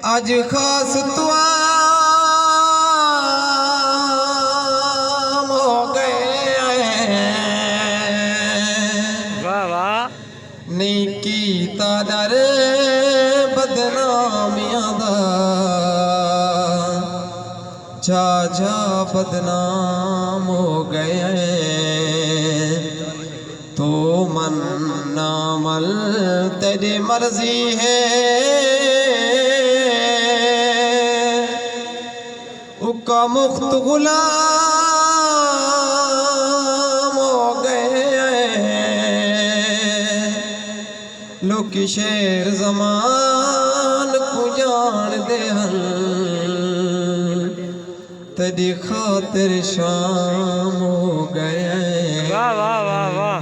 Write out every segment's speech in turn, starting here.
आज खास तुआम हो गए। वाह वाह नीकी तादर बदनामियां दा जा जा बदनाम हो गए। तो मन नामल तेरी मर्जी है, उका मुख्त गुलाम हो गए। लोकी शेर जमान को जान दे हल, तेरी खातिर शाम हो गए। वाह वाह वाह वाह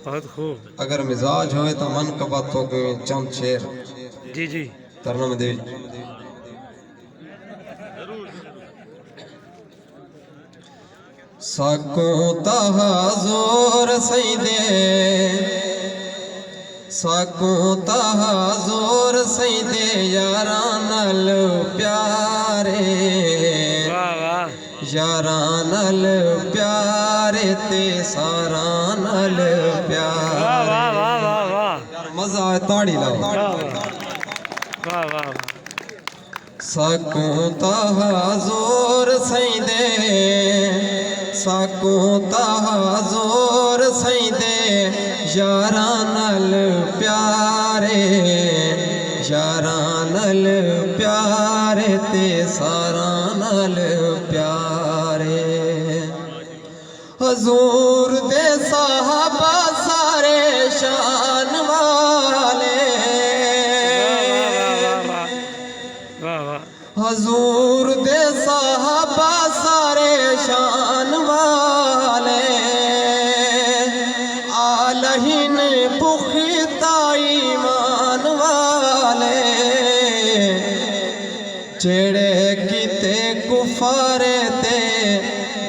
बहुत खूब। अगर मिजाज होए तो मन का बात हो गए चंद शेर जी जी तरन में दे। साकों तहा जोर सही दे, साकों तहा जोर सही दे यारा नल प्यारे। वाह वाह यारा नल प्यारे ते सारा नल वाह प्यारे। वाह वाह वाह वाह मजा आए ताड़ी लाओ। वाह वाह वाह साकों तहा जोर सही दे, साकों तहा जोर सही दे यारा नल प्यारे। यारा नल प्यारे ते सारा नल प्यारे। हजूर दे साहबा सारे शान वाले, वाह वाह हजूर दे साहबा सारे शान वाले। आलहीन पुख्ता ईमान वाले, जेड़े किते कुफारे ते,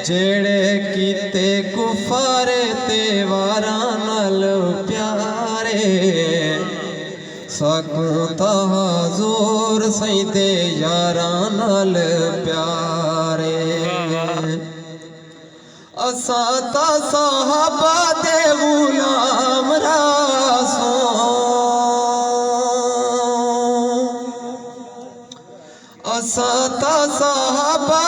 जेड़े किते कुफारे ते वारा नल प्यारे। साकों तहा जोर सही दे यारा नल प्यारे। असा ता साहबा दे गुलाम रासों, असा ता साहबा